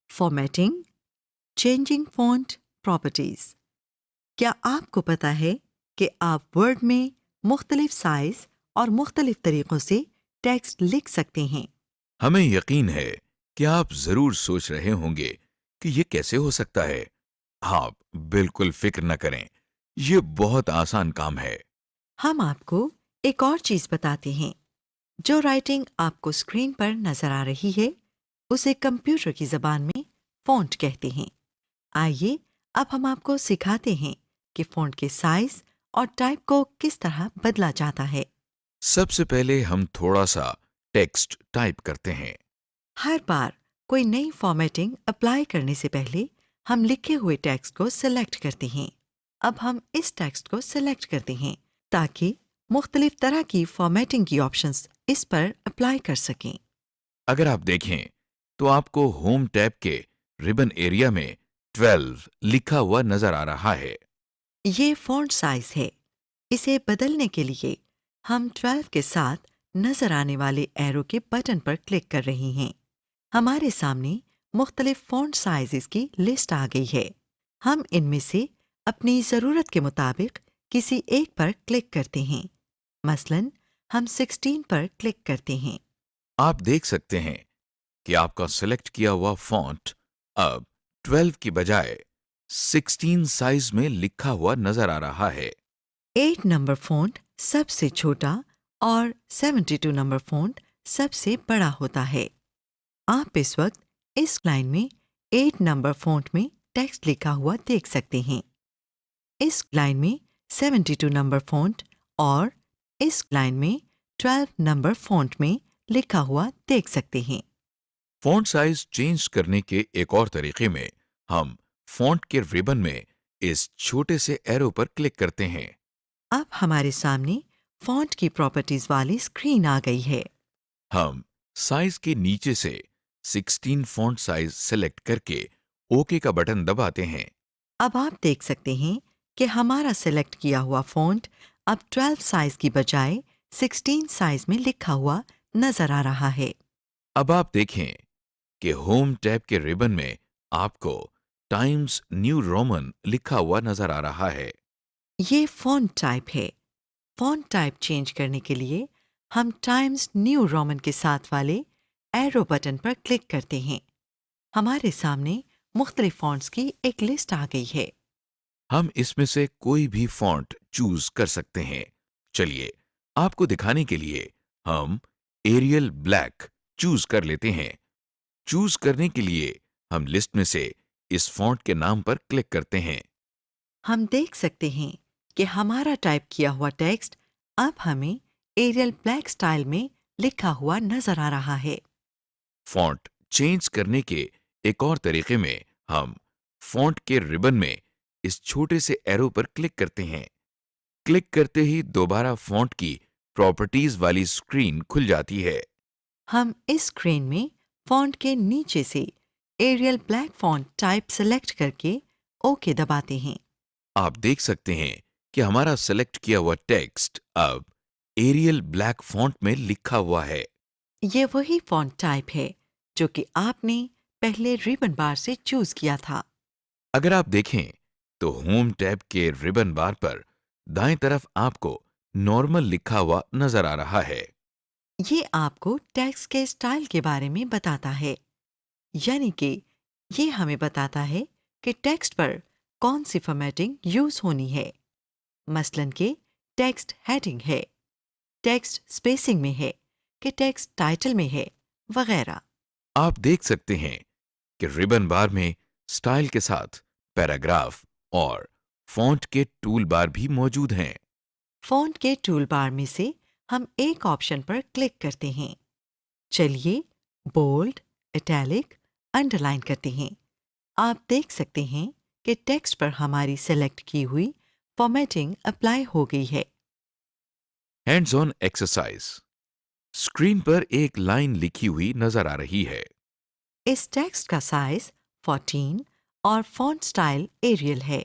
Formatting, changing font properties. क्या आपको पता है कि आप वर्ड में मुख्तलिफ साइज़ और मुख्तलिफ तरीक़ों से टेक्स्ट लिख सकते हैं? हमें यकीन है कि आप जरूर सोच रहे होंगे कि ये कैसे हो सकता है। आप बिल्कुल फिक्र न करें, ये बहुत आसान काम है। हम आपको एक और चीज़ बताते हैं। जो राइटिंग आपको स्क्रीन पर नज़र आ रही है, उसे कंप्यूटर की ज़बान में फ़ॉन्ट कहते हैं। आइए अब हम आपको सिखाते हैं कि फ़ॉन्ट के साइज़ और टाइप को किस तरह बदला जाता है। सबसे पहले हम थोड़ा सा टेक्स्ट टाइप करते हैं। हर बार कोई नई फॉर्मेटिंग अप्लाई करने से पहले हम लिखे हुए टेक्स्ट को सिलेक्ट करते हैं। अब हम इस टेक्स्ट को सिलेक्ट करते हैं ताकि मुख्तलिफ तरह की फॉर्मेटिंग की ऑप्शंस इस पर अप्लाई कर सकें। अगर आप देखें तो आपको होम टैब के रिबन एरिया में 12 लिखा हुआ नजर आ रहा है। ये फ़ॉन्ट साइज़ है। इसे बदलने के लिए हम 12 के साथ नज़र आने वाले एरो के बटन पर क्लिक कर रहे हैं। हमारे सामने मुख्तलिफ फ़ॉन्ट साइज़ेस की लिस्ट आ गई है। हम इनमें से अपनी ज़रूरत के मुताबिक किसी एक पर क्लिक करते हैं। मसलन हम 16 पर क्लिक करते हैं। आप देख सकते हैं कि आपका सिलेक्ट किया हुआ फॉन्ट अब 12 की बजाय 16 साइज में लिखा हुआ नजर आ रहा है। 8 नंबर फ़ॉन्ट सबसे छोटा और 72 नंबर फ़ॉन्ट सबसे बड़ा होता है। आप इस वक्त इस लाइन में 8 नंबर फ़ॉन्ट में टेक्स्ट लिखा हुआ देख सकते हैं। इस लाइन में 72 नंबर फ़ॉन्ट और इस लाइन में 12 नंबर फ़ॉन्ट में लिखा हुआ देख सकते हैं। फॉन्ट साइज चेंज करने के एक और तरीके में हम फॉन्ट के रिबन में इस छोटे से एरो पर क्लिक करते हैं। अब हमारे सामने फ़ॉन्ट की प्रॉपर्टीज़ वाली स्क्रीन आ गई है। हम साइज के नीचे से 16 फॉन्ट साइज सेलेक्ट करके ओके का बटन दबाते हैं। अब आप देख सकते हैं कि हमारा सेलेक्ट किया हुआ फ़ॉन्ट अब 12 साइज़ की बजाय 16 साइज़ में लिखा हुआ नज़र आ रहा है। अब आप देखें कि होम टैब के रिबन में आपको टाइम्स न्यू रोमन लिखा हुआ नजर आ रहा है। ये फ़ॉन्ट टाइप है। फ़ॉन्ट टाइप चेंज करने के लिए हम टाइम्स न्यू रोमन के साथ वाले एरो बटन पर क्लिक करते हैं। हमारे सामने मुख्तलिफ फ़ॉन्ट्स की एक लिस्ट आ गई है। हम इसमें से कोई भी फॉन्ट चूज कर सकते हैं। चलिए आपको दिखाने के लिए हम एरियल ब्लैक चूज कर लेते हैं। चूज करने के लिए हम लिस्ट में से इस फॉन्ट के नाम पर क्लिक करते हैं। हम देख सकते हैं कि हमारा टाइप किया हुआ टेक्स्ट अब हमें एरियल ब्लैक स्टाइल में लिखा हुआ नज़र आ रहा है। फॉन्ट चेंज करने के एक और तरीके में हम फॉन्ट के रिबन में इस छोटे से एरो पर क्लिक करते हैं। क्लिक करते ही दोबारा फॉन्ट की प्रॉपर्टीज वाली स्क्रीन खुल जाती है। हम इस स्क्रीन में फ़ॉन्ट के नीचे से Arial black font type select करके ओके दबाते हैं। आप देख सकते हैं कि हमारा सेलेक्ट किया हुआ टेक्स्ट अब एरियल ब्लैक फॉन्ट में लिखा हुआ है। ये वही फ़ॉन्ट टाइप है जो कि आपने पहले रिबन बार से चूज़ किया था। अगर आप देखें तो होम टैब के रिबन बार पर दाएं तरफ आपको नॉर्मल लिखा हुआ नजर आ रहा है। ये आपको टेक्स्ट के स्टाइल के बारे में बताता है, यानी कि ये हमें बताता है कि टेक्स्ट पर कौन सी फॉर्मेटिंग यूज़ होनी है। मसलन कि टेक्स्ट हेडिंग है, टेक्स्ट स्पेसिंग में है, कि टेक्स्ट टाइटल में है, वगैरह। आप देख सकते हैं कि रिबन बार में स्टाइल के साथ पैराग्राफ और फॉन्ट के टूल बार भी मौजूद हैं। फ़ॉन्ट के टूल बार में से हम एक ऑप्शन पर क्लिक करते हैं। चलिए बोल्ड, इटैलिक, अंडरलाइन करते हैं। आप देख सकते हैं कि टेक्स्ट पर हमारी सेलेक्ट की हुई फॉर्मेटिंग अप्लाई हो गई है। Hands on exercise. स्क्रीन पर एक लाइन लिखी हुई नजर आ रही है। इस टेक्स्ट का साइज 14 और फॉन्ट स्टाइल एरियल है।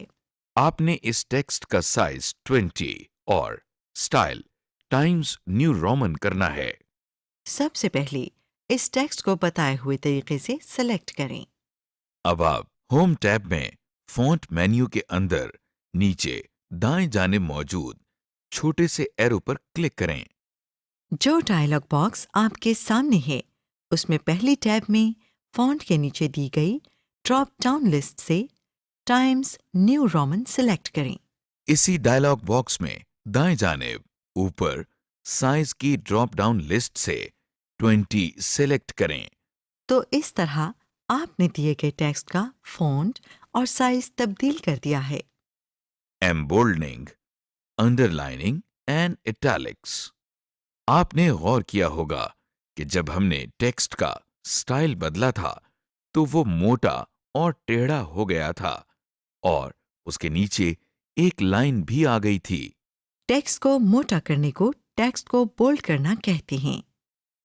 आपने इस टेक्स्ट का साइज 20 और स्टाइल टाइम्स न्यू रोमन करना है। सबसे पहले इस टेक्स्ट को बताए हुए तरीके से सेलेक्ट करें। अब आप होम टैब में फॉन्ट मेन्यू के अंदर नीचे दाएं जाने मौजूद छोटे से एरो पर क्लिक करें। जो डायलॉग बॉक्स आपके सामने है उसमें पहली टैब में फॉन्ट के नीचे दी गई ड्रॉप डाउन लिस्ट से टाइम्स न्यू रोमन सिलेक्ट करें। इसी डायलॉग बॉक्स में दाएं जानिब ऊपर साइज की ड्रॉप डाउन लिस्ट से 20 सेलेक्ट करें। तो इस तरह आपने दिए गए टेक्स्ट का फॉन्ट और साइज तब्दील कर दिया है। एम्बोल्डनिंग, अंडरलाइनिंग एंड इटैलिक्स। आपने गौर किया होगा कि जब हमने टेक्स्ट का स्टाइल बदला था तो वो मोटा और टेढ़ा हो गया था और उसके नीचे एक लाइन भी आ गई थी। टेक्स्ट को मोटा करने को टेक्स्ट को बोल्ड करना कहते हैं।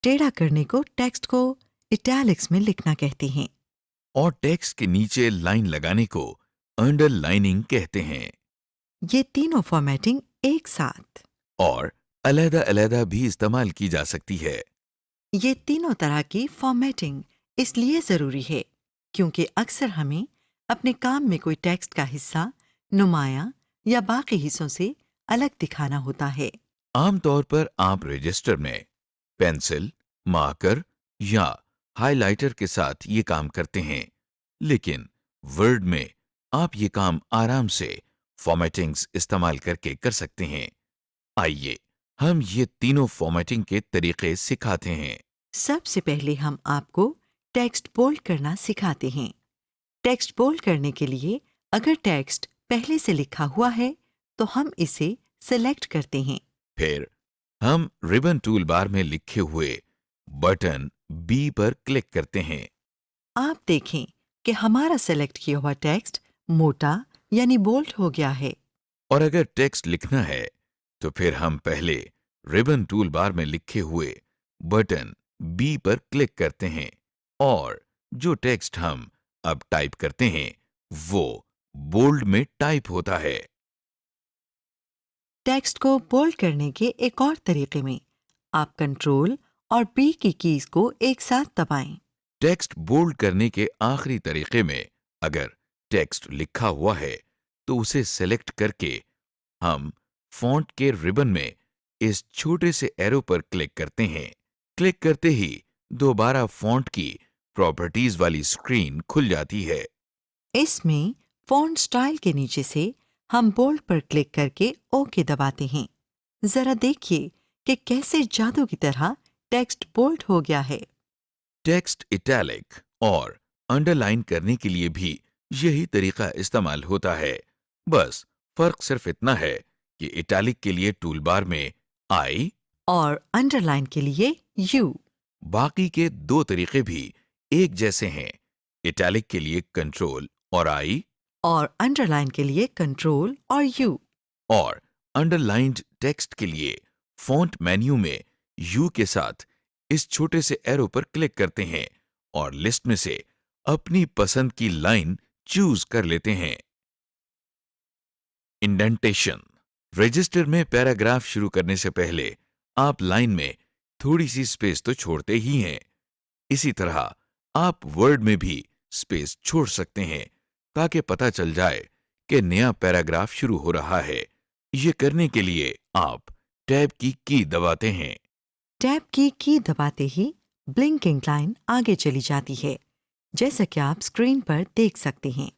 टेढ़ा करने को टेक्स्ट को इटैलिक्स में लिखना कहते हैं। और टेक्स्ट के नीचे लाइन लगाने को अंडरलाइनिंग कहते हैं। ये तीनों फॉर्मेटिंग एक साथ और अलग-अलग भी इस्तेमाल की जा सकती है। ये तीनों तरह की फॉर्मेटिंग इसलिए ज़रूरी है क्योंकि अक्सर हमें अपने काम में कोई टेक्स्ट का हिस्सा नुमाया या बाकी हिस्सों से अलग दिखाना होता है। आमतौर पर आप रजिस्टर में पेंसिल, मार्कर या हाइलाइटर के साथ ये काम करते हैं, लेकिन वर्ड में आप ये काम आराम से फॉर्मेटिंग्स इस्तेमाल करके कर सकते हैं। आइए हम ये तीनों फॉर्मेटिंग के तरीके सिखाते हैं। सबसे पहले हम आपको टेक्स्ट बोल्ड करना सिखाते हैं। टेक्स्ट बोल्ड करने के लिए अगर टेक्स्ट पहले से लिखा हुआ है तो हम इसे सेलेक्ट करते हैं। फिर हम रिबन टूल बार में लिखे हुए बटन बी पर क्लिक करते हैं। आप देखें कि हमारा सेलेक्ट किया हुआ टेक्स्ट मोटा यानी बोल्ड हो गया है। और अगर टेक्स्ट लिखना है तो फिर हम पहले रिबन टूल बार में लिखे हुए बटन बी पर क्लिक करते हैं और जो टेक्स्ट हम अब टाइप करते हैं वो बोल्ड में टाइप होता है। टेक्स्ट को बोल्ड करने के एक और तरीके में आप कंट्रोल और बी की कीज को एक साथ दबाएं। टेक्स्ट बोल्ड करने के आखिरी तरीके में अगर टेक्स्ट लिखा हुआ है तो उसे सेलेक्ट करके हम फॉन्ट के रिबन में इस छोटे से एरो पर क्लिक करते हैं। क्लिक करते ही दोबारा फॉन्ट की प्रॉपर्टीज वाली स्क्रीन खुल जाती है। इसमें फॉन्ट स्टाइल के नीचे से हम बोल्ड पर क्लिक करके ओके दबाते हैं। जरा देखिए कि कैसे जादू की तरह टेक्स्ट बोल्ड हो गया है। टेक्स्ट इटैलिक और अंडरलाइन करने के लिए भी यही तरीका इस्तेमाल होता है। बस फर्क सिर्फ इतना है कि इटैलिक के लिए टूलबार में आई और अंडरलाइन के लिए यू। बाकी के दो तरीके भी एक जैसे हैं। इटैलिक के लिए कंट्रोल और आई और अंडरलाइन के लिए कंट्रोल और यू। और अंडरलाइंड टेक्स्ट के लिए फॉन्ट मेन्यू में यू के साथ इस छोटे से एरो पर क्लिक करते हैं और लिस्ट में से अपनी पसंद की लाइन चूज कर लेते हैं। इंडेंटेशन। रजिस्टर में पैराग्राफ शुरू करने से पहले आप लाइन में थोड़ी सी स्पेस तो छोड़ते ही हैं। इसी तरह आप वर्ड में भी स्पेस छोड़ सकते हैं ताकि पता चल जाए कि नया पैराग्राफ शुरू हो रहा है। ये करने के लिए आप टैब की दबाते हैं। टैब की दबाते ही ब्लिंकिंग लाइन आगे चली जाती है, जैसा कि आप स्क्रीन पर देख सकते हैं।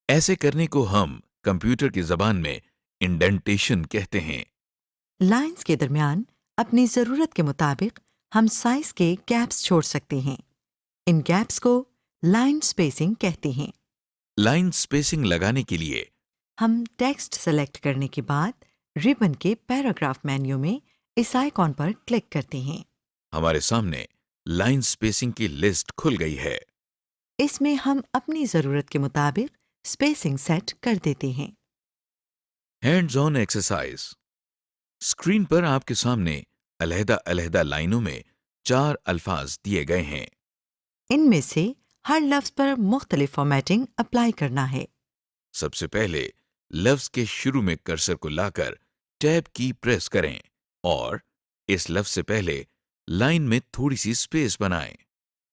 ऐसे करने को हम कंप्यूटर की जबान में इंडेंटेशन कहते हैं। लाइंस के दरमियान अपनी ज़रूरत के मुताबिक हम साइज के गैप्स छोड़ सकते हैं। इन गैप्स को लाइन स्पेसिंग कहते हैं। लाइन स्पेसिंग लगाने के लिए हम टेक्स्ट सेलेक्ट करने के बाद रिबन के पैराग्राफ मेन्यू में इस आइकॉन पर क्लिक करते हैं। हमारे सामने लाइन स्पेसिंग की लिस्ट खुल गई है। इसमें हम अपनी ज़रूरत के मुताबिक स्पेसिंग सेट कर देते हैं। Hands on exercise. स्क्रीन पर आपके सामने अलहदा-अलहदा लाइनों में 4 अल्फाज दिए गए हैं। इनमें से हर लफ्ज पर मुख्तलिफ फॉर्मेटिंग अप्लाई करना है। सबसे पहले लफ्ज के शुरू में कर्सर को लाकर टैब की प्रेस करें और इस लफ्ज से पहले लाइन में थोड़ी सी स्पेस बनाएं।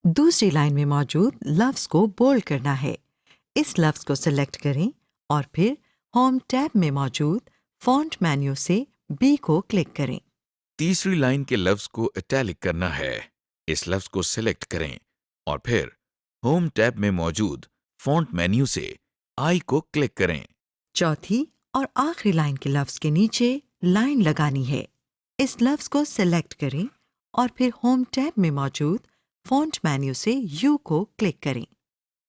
दूसरी लाइन में मौजूद लफ्ज को बोल्ड करना है इस लफ्ज़ को सिलेक्ट करें और फिर होम टैब में मौजूद फॉन्ट मेन्यू से बी को क्लिक करें। तीसरी लाइन के लफ्ज को इटैलिक करना है। इस लफ्ज को सिलेक्ट करें और फिर होम टैब में मौजूद फॉन्ट मेन्यू से आई को क्लिक करें। चौथी और आखिरी लाइन के लफ्ज़ के नीचे लाइन लगानी है। इस लफ्ज़ को सिलेक्ट करें और फिर होम टैब में मौजूद फॉन्ट मेन्यू से यू को क्लिक करें।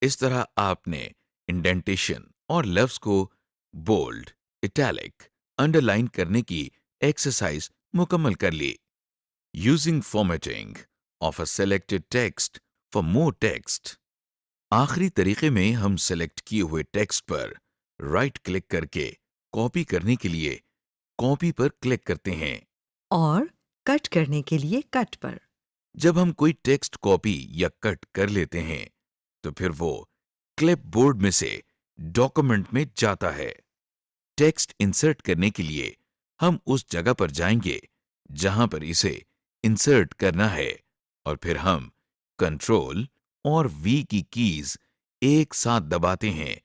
इस तरह आपने इंडेंटेशन और लफ्ज को बोल्ड, इटैलिक, अंडरलाइन करने की एक्सरसाइज मुकम्मल कर ली। Using formatting of a selected text for more text. आखिरी तरीके में हम सेलेक्ट किए हुए टेक्स्ट पर राइट क्लिक करके कॉपी करने के लिए कॉपी पर क्लिक करते हैं। और कट करने के लिए कट पर। जब हम कोई टेक्स्ट कॉपी या कट कर लेते हैं तो फिर वो क्लिपबोर्ड में से डॉक्यूमेंट में जाता है। टेक्स्ट इंसर्ट करने के लिए हम उस जगह पर जाएंगे जहां पर इसे इंसर्ट करना है और फिर हम कंट्रोल और वी की कीज एक साथ दबाते हैं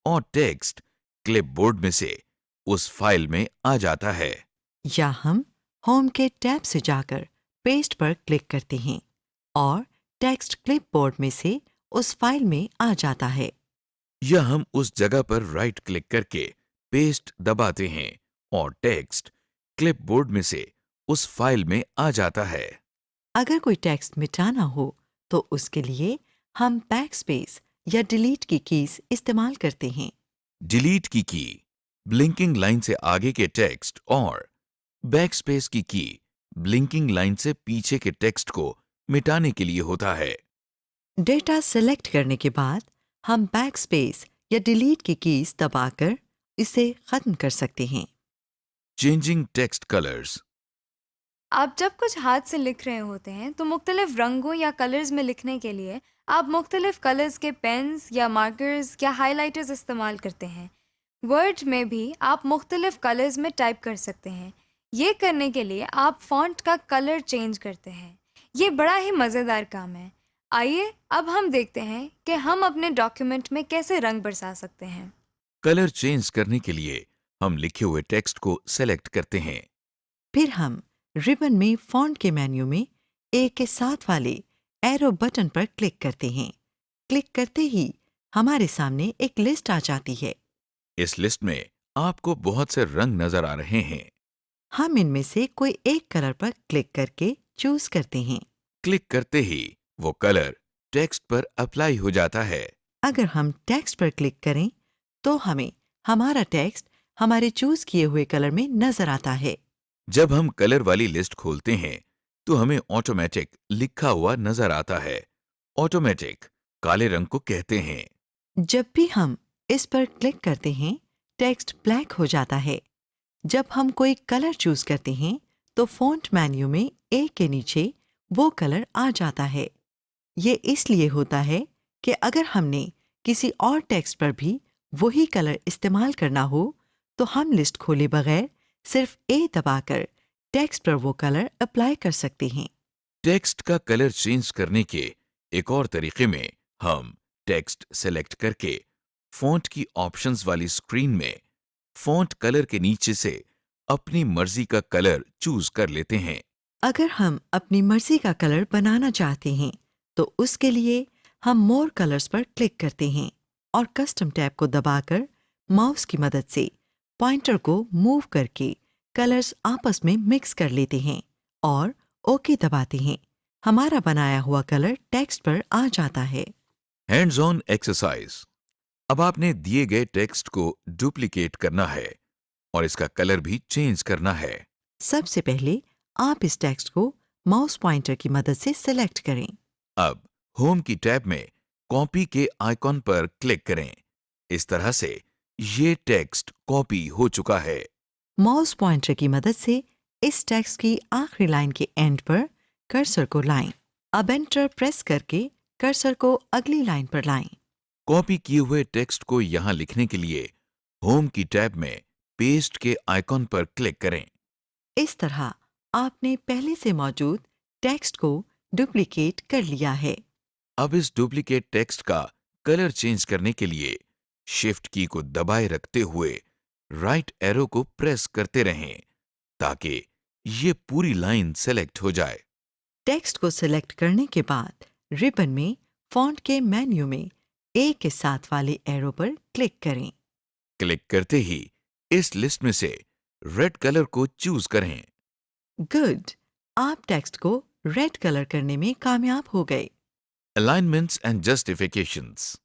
और टेक्स्ट क्लिपबोर्ड में से उस फाइल में आ जाता है। या हम होम के टैब से जाकर पेस्ट पर क्लिक करते हैं और टेक्स्ट क्लिपबोर्ड में से उस फाइल में आ जाता है। या हम उस जगह पर राइट क्लिक करके पेस्ट दबाते हैं और टेक्स्ट क्लिपबोर्ड में से उस फाइल में आ जाता है। अगर कोई टेक्स्ट मिटाना हो तो उसके लिए हम बैकस्पेस या डिलीट की कीज इस्तेमाल करते हैं। डिलीट की ब्लिंकिंग लाइन से आगे के टेक्स्ट और बैकस्पेस की ब्लिंकिंग लाइन से पीछे के टेक्स्ट को मिटाने के लिए होता है। डेटा सेलेक्ट करने के बाद हम बैकस्पेस या डिलीट की कीज दबाकर इसे खत्म कर सकते हैं। Changing text colours. आप जब कुछ हाथ से लिख रहे होते हैं तो मुख्तलिफ रंगों या कलर्स में लिखने के लिए आप मुख्तलिफ कलर्स के पेन्स या मार्कर्स या हाइलाइटर्स इस्तेमाल करते हैं। वर्ड में भी आप मुख्तलिफ कलर्स में टाइप कर सकते हैं। ये करने के लिए आप फॉन्ट का कलर चेंज करते हैं। ये बड़ा ही मज़ेदार काम है। आइए अब हम देखते हैं कि हम अपने डॉक्यूमेंट में कैसे रंग बरसा सकते हैं। कलर चेंज करने के लिए हम लिखे हुए टेक्स्ट को सेलेक्ट करते हैं। फिर हम रिबन में फॉन्ट के मेन्यू में एक के साथ वाले एरो बटन पर क्लिक करते हैं। क्लिक करते ही हमारे सामने एक लिस्ट आ जाती है। इस लिस्ट में आपको बहुत से रंग नजर आ रहे हैं। हम इनमें से कोई एक कलर पर क्लिक करके चूज करते हैं। क्लिक करते ही वो कलर टेक्स्ट पर अप्लाई हो जाता है। अगर हम टेक्स्ट पर क्लिक करें तो हमें हमारा टेक्स्ट हमारे चूज किए हुए कलर में नजर आता है। जब हम कलर वाली लिस्ट खोलते हैं तो हमें ऑटोमेटिक लिखा हुआ नजर आता है। ऑटोमेटिक काले रंग को कहते हैं। जब भी हम इस पर क्लिक करते हैं टेक्स्ट ब्लैक हो जाता है। जब हम कोई कलर चूज करते हैं तो फॉन्ट मेन्यू में ए के नीचे वो कलर आ जाता है। ये इसलिए होता है कि अगर हमने किसी और टेक्स्ट पर भी वही कलर इस्तेमाल करना हो तो हम लिस्ट खोले बगैर सिर्फ ए दबाकर टेक्स्ट पर वो कलर अप्लाई कर सकते हैं। टेक्स्ट का कलर चेंज करने के एक और तरीके में हम टेक्स्ट सेलेक्ट करके फॉन्ट की ऑप्शंस वाली स्क्रीन में फॉन्ट कलर के नीचे से अपनी मर्जी का कलर चूज कर लेते हैं। अगर हम अपनी मर्जी का कलर बनाना चाहते हैं तो उसके लिए हम मोर कलर्स पर क्लिक करते हैं और कस्टम टैब को दबाकर माउस की मदद से पॉइंटर को मूव करके कलर्स आपस में मिक्स कर लेते हैं और ओके दबाते हैं। हमारा बनाया हुआ कलर टेक्स्ट पर आ जाता है। Hands on exercise. अब आपने दिए गए टेक्स्ट को डुप्लीकेट करना है और इसका कलर भी चेंज करना है। सबसे पहले आप इस टेक्स्ट को माउस पॉइंटर की मदद से सिलेक्ट करें। अब होम की टैब में कॉपी के आइकॉन पर क्लिक करें। इस तरह से ये टेक्स्ट कॉपी हो चुका है। माउस पॉइंटर की मदद से इस टेक्स्ट की आखिरी लाइन के एंड पर कर्सर को लाएं। अब एंटर प्रेस करके कर्सर को अगली लाइन पर लाएं। कॉपी किए हुए टेक्स्ट को यहां लिखने के लिए होम की टैब में पेस्ट के आइकॉन पर क्लिक करें। इस तरह आपने पहले से मौजूद टेक्स्ट को डुप्लीकेट कर लिया है। अब इस डुप्लीकेट टेक्स्ट का कलर चेंज करने के लिए शिफ्ट की को दबाए रखते हुए राइट एरो को प्रेस करते रहें ताकि ये पूरी लाइन सेलेक्ट हो जाए। टेक्स्ट को सिलेक्ट करने के बाद रिबन में फॉन्ट के मेन्यू में ए के साथ वाले एरो पर क्लिक करें। क्लिक करते ही इस लिस्ट में से रेड कलर को चूज करें। गुड, आप टेक्स्ट को रेड कलर करने में कामयाब हो गए। Alignments and justifications.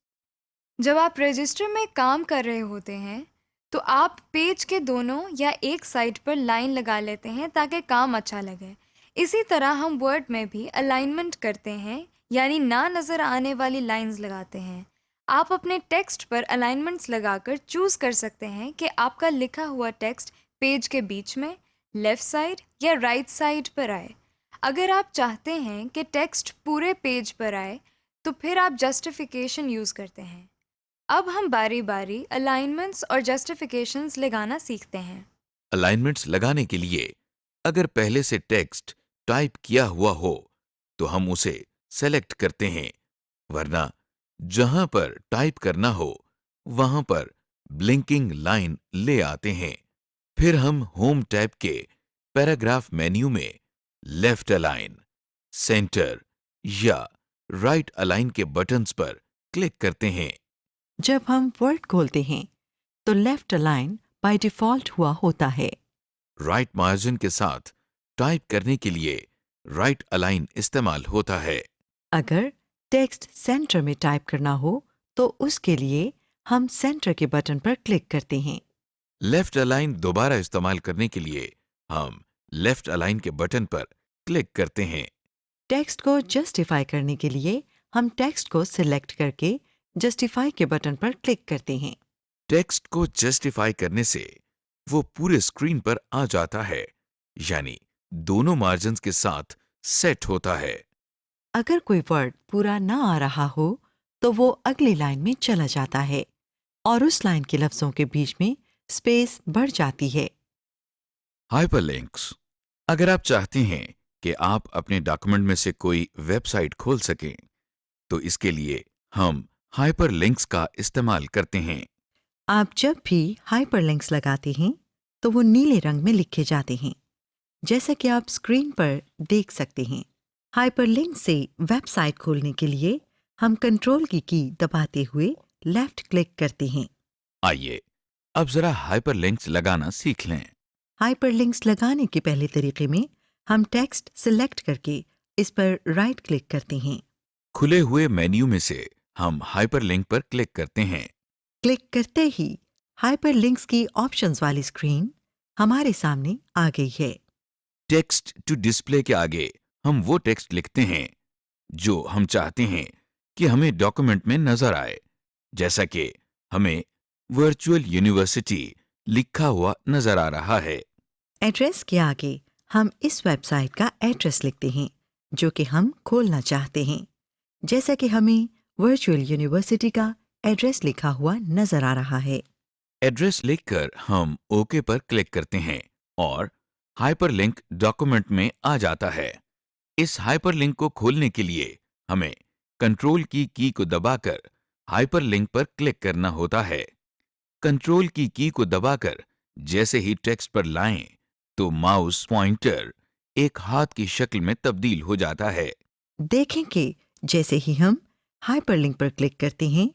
जब आप रजिस्टर में काम कर रहे होते हैं तो आप पेज के दोनों या एक साइड पर लाइन लगा लेते हैं ताकि काम अच्छा लगे। इसी तरह हम वर्ड में भी अलाइनमेंट करते हैं, यानी ना नज़र आने वाली लाइंस लगाते हैं। आप अपने टेक्स्ट पर अलाइनमेंट्स लगाकर चूज़ कर सकते हैं कि आपका लिखा हुआ टेक्स्ट पेज के बीच में, लेफ़्ट साइड या राइट साइड पर आए। अगर आप चाहते हैं कि टेक्स्ट पूरे पेज पर आए तो फिर आप जस्टिफिकेशन यूज़ करते हैं। अब हम बारी बारी अलाइनमेंट्स और जस्टिफिकेशंस लगाना सीखते हैं। अलाइनमेंट्स लगाने के लिए अगर पहले से टेक्स्ट टाइप किया हुआ हो तो हम उसे सेलेक्ट करते हैं, वरना जहां पर टाइप करना हो वहां पर ब्लिंकिंग लाइन ले आते हैं। फिर हम होम टैब के पैराग्राफ मेन्यू में लेफ्ट अलाइन, सेंटर या राइट अलाइन के बटन्स पर क्लिक करते हैं। जब हम वर्ड खोलते हैं तो लेफ्ट अलाइन बाय डिफॉल्ट हुआ होता है। राइट मार्जिन के साथ टाइप करने के लिए राइट अलाइन इस्तेमाल होता है। अगर टेक्स्ट सेंटर में टाइप करना हो तो उसके लिए हम सेंटर के बटन पर क्लिक करते हैं। लेफ्ट अलाइन दोबारा इस्तेमाल करने के लिए हम लेफ्ट अलाइन के बटन पर क्लिक करते हैं। टेक्स्ट को जस्टिफाई करने के लिए हम टेक्स्ट को सिलेक्ट करके जस्टिफाई के बटन पर क्लिक करते हैं। टेक्स्ट को जस्टिफाई करने से वो पूरे स्क्रीन पर आ जाता है, यानी दोनों मार्जिन्स के साथ सेट होता है। अगर कोई वर्ड पूरा ना आ रहा हो तो वो अगली लाइन में चला जाता है और उस लाइन के लफ्जों के बीच में स्पेस बढ़ जाती है। हाइपरलिंक्स। अगर आप चाहते हैं कि आप अपने डॉक्यूमेंट में से कोई वेबसाइट खोल सकें, तो इसके लिए हम हाइपरलिंक्स का इस्तेमाल करते हैं। आप जब भी हाइपरलिंक्स लगाते हैं तो वो नीले रंग में लिखे जाते हैं, जैसा कि आप स्क्रीन पर देख सकते हैं। हाइपरलिंक से वेबसाइट खोलने के लिए हम कंट्रोल की दबाते हुए लेफ्ट क्लिक करते हैं। आइए अब जरा हाइपरलिंक्स लगाना सीख लें। हाइपरलिंक्स लगाने के पहले तरीके में हम टेक्स्ट सिलेक्ट करके इस पर राइट क्लिक करते हैं। खुले हुए मेन्यू में से हम हाइपरलिंक पर क्लिक करते हैं। क्लिक करते ही हाइपरलिंक्स की ऑप्शंस वाली स्क्रीन हमारे सामने आ गई है। टेक्स्ट टू डिस्प्ले के आगे हम वो टेक्स्ट लिखते हैं जो हम चाहते हैं कि हमें डॉक्यूमेंट में नजर आए, जैसा कि हमें वर्चुअल यूनिवर्सिटी लिखा हुआ नजर आ रहा है। एड्रेस के आगे हम इस वेबसाइट का एड्रेस लिखते हैं जो कि हम खोलना चाहते हैं, जैसा कि हमें वर्चुअल यूनिवर्सिटी का एड्रेस लिखा हुआ नजर आ रहा है। एड्रेस लिखकर हम ओके पर क्लिक करते हैं और हाइपरलिंक डॉक्यूमेंट में आ जाता है। इस हाइपरलिंक को खोलने के लिए हमें कंट्रोल की को दबाकर हाइपरलिंक पर क्लिक करना होता है। कंट्रोल की को दबाकर जैसे ही टेक्स्ट पर लाएं तो माउस पॉइंटर एक हाथ की शक्ल में तब्दील हो जाता है। देखें कि जैसे ही हम हाइपरलिंक पर क्लिक करते हैं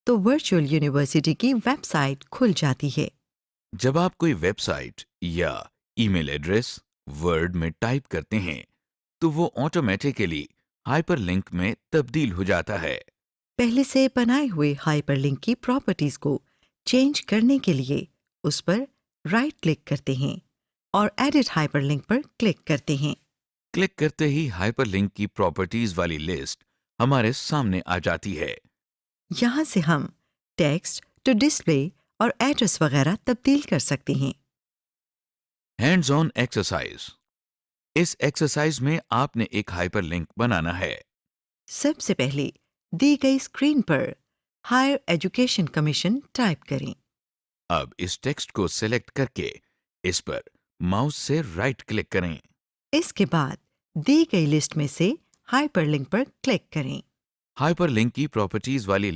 तो वर्चुअल यूनिवर्सिटी की वेबसाइट खुल जाती है। जब आप कोई वेबसाइट या ईमेल एड्रेस वर्ड में टाइप करते हैं तो वो ऑटोमेटिकली हाइपरलिंक में तब्दील हो जाता है। पहले से बनाए हुए हाइपरलिंक की प्रॉपर्टीज को चेंज करने के लिए उस पर राइट क्लिक करते हैं और एडिट हाइपरलिंक पर क्लिक करते हैं। क्लिक करते ही हाइपरलिंक की प्रॉपर्टीज वाली लिस्ट हमारे सामने आ जाती है। यहाँ से हम टेक्स्ट टू डिस्प्ले और एड्रेस वगैरह तब्दील कर सकते हैं। Hands on exercise. इस एक्सरसाइज में आपने एक हाइपरलिंक बनाना है। सबसे पहले दी गई स्क्रीन पर हायर एजुकेशन कमीशन टाइप करें। अब इस टेक्स्ट को सिलेक्ट करके इस पर माउस से राइट क्लिक करें। इसके बाद दी गई लिस्ट में से हाइपरलिंक पर क्लिक करें। हाइपरलिंक की प्रॉपर्टीज वाली